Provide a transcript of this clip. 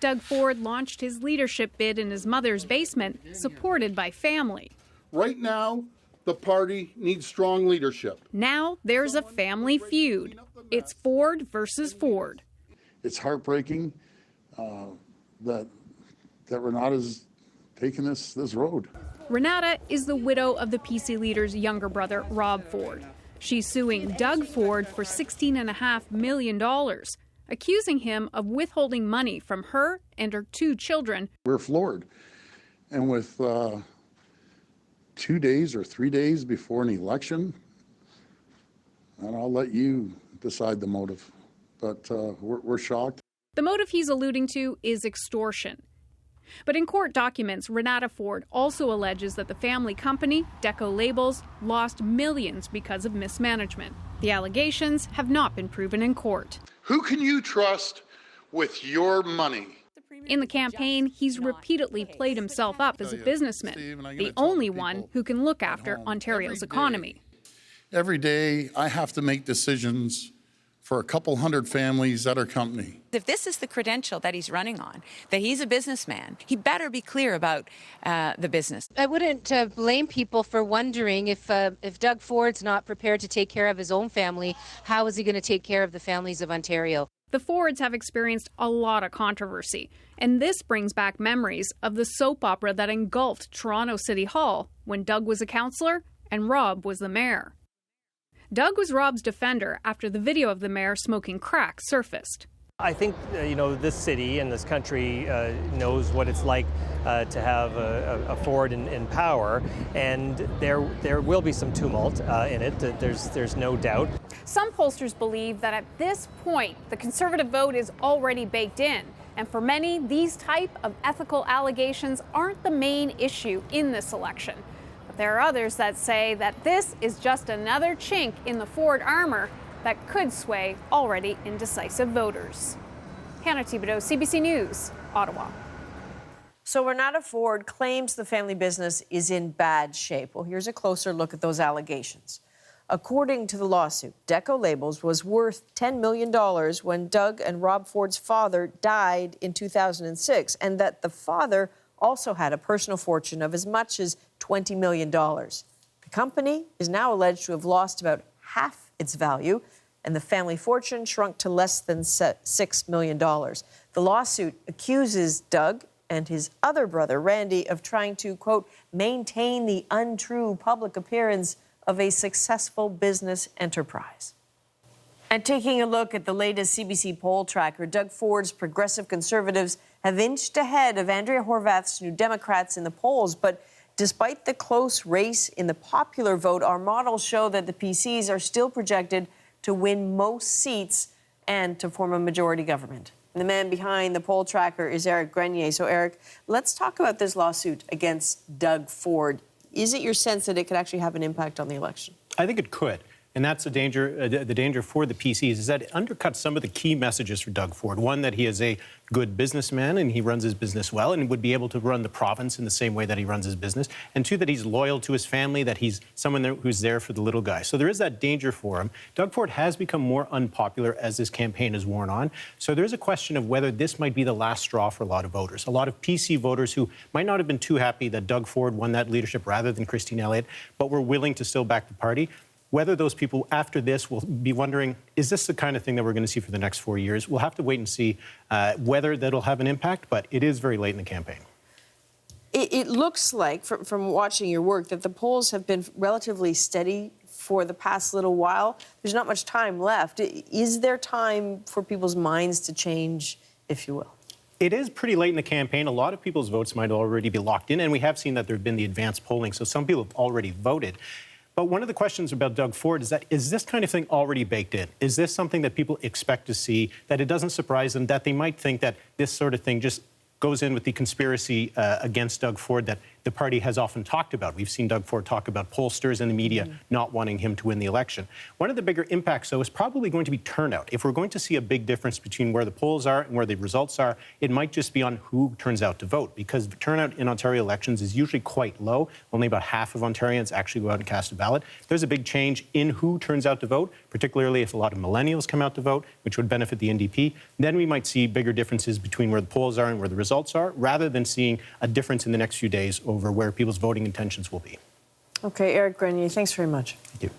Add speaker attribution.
Speaker 1: Doug Ford launched his leadership bid in his mother's basement, supported by family.
Speaker 2: Right now, the party needs strong leadership.
Speaker 1: Now there's a family feud. It's Ford versus Ford.
Speaker 3: It's heartbreaking that Renata's taken this road.
Speaker 1: Renata is the widow of the PC leader's younger brother, Rob Ford. She's suing Doug Ford for $16.5 million, accusing him of withholding money from her and her 2 children.
Speaker 3: We're floored. And with 2 days or 3 days before an election, and I'll let you decide the motive, but we're shocked.
Speaker 1: The motive he's alluding to is extortion. But in court documents, Renata Ford also alleges that the family company, Deco Labels, lost millions because of mismanagement. The allegations have not been proven in court.
Speaker 2: Who can you trust with your money?
Speaker 1: In the campaign, he's repeatedly played himself up as a businessman, the only one who can look after Ontario's economy.
Speaker 3: Every day, I have to make decisions for a couple hundred families at our company.
Speaker 4: If this is the credential that he's running on, that he's a businessman, he better be clear about the business.
Speaker 5: I wouldn't blame people for wondering if Doug Ford's not prepared to take care of his own family, how is he going to take care of the families of Ontario?
Speaker 1: The Fords have experienced a lot of controversy, and this brings back memories of the soap opera that engulfed Toronto City Hall when Doug was a councillor and Rob was the mayor. Doug was Rob's defender after the video of the mayor smoking crack surfaced.
Speaker 6: I think, this city and this country knows what it's like to have a Ford in power, and there will be some tumult in it. There's no doubt.
Speaker 1: Some pollsters believe that at this point, the Conservative vote is already baked in. And for many, these type of ethical allegations aren't the main issue in this election. But there are others that say that this is just another chink in the Ford armor that could sway already indecisive voters. Hannah Thibodeau, CBC News, Ottawa.
Speaker 7: So Renata Ford claims the family business is in bad shape. Well, here's a closer look at those allegations. According to the lawsuit, Deco Labels was worth $10 million when Doug and Rob Ford's father died in 2006, and that the father also had a personal fortune of as much as $20 million. The company is now alleged to have lost about half its value, and the family fortune shrunk to less than $6 million. The lawsuit accuses Doug and his other brother, Randy, of trying to, quote, maintain the untrue public appearance of a successful business enterprise. And taking a look at the latest CBC poll tracker, Doug Ford's Progressive Conservatives have inched ahead of Andrea Horwath's New Democrats in the polls, but despite the close race in the popular vote, our models show that the PCs are still projected to win most seats and to form a majority government. And the man behind the poll tracker is Eric Grenier. So, Eric, let's talk about this lawsuit against Doug Ford. Is it your sense that it could actually have an impact on the election?
Speaker 6: I think it could. And that's the danger for the PCs, is that it undercuts some of the key messages for Doug Ford. One, that he is a good businessman and he runs his business well and would be able to run the province in the same way that he runs his business. And two, that he's loyal to his family, that he's someone who's there for the little guy. So there is that danger for him. Doug Ford has become more unpopular as this campaign has worn on. So there is a question of whether this might be the last straw for a lot of voters. A lot of PC voters who might not have been too happy that Doug Ford won that leadership rather than Christine Elliott, but were willing to still back the party. Whether those people after this will be wondering, is this the kind of thing that we're going to see for the next 4 years? We'll have to wait and see whether that'll have an impact, but it is very late in the campaign.
Speaker 7: It looks like, from watching your work, that the polls have been relatively steady for the past little while. There's not much time left. Is there time for people's minds to change, if you will?
Speaker 6: It is pretty late in the campaign. A lot of people's votes might already be locked in, and we have seen that there have been the advanced polling, so some people have already voted. But one of the questions about Doug Ford is that, is this kind of thing already baked in? Is this something that people expect to see, that it doesn't surprise them, that they might think that this sort of thing just goes in with the conspiracy against Doug Ford, that the party has often talked about. We've seen Doug Ford talk about pollsters and the media not wanting him to win the election. One of the bigger impacts, though, is probably going to be turnout. If we're going to see a big difference between where the polls are and where the results are, it might just be on who turns out to vote, because turnout in Ontario elections is usually quite low. Only about half of Ontarians actually go out and cast a ballot. If there's a big change in who turns out to vote, particularly if a lot of millennials come out to vote, which would benefit the NDP, then we might see bigger differences between where the polls are and where the results are, rather than seeing a difference in the next few days over where people's voting intentions will be.
Speaker 7: Okay, Eric Grenier, thanks very much.
Speaker 6: Thank you.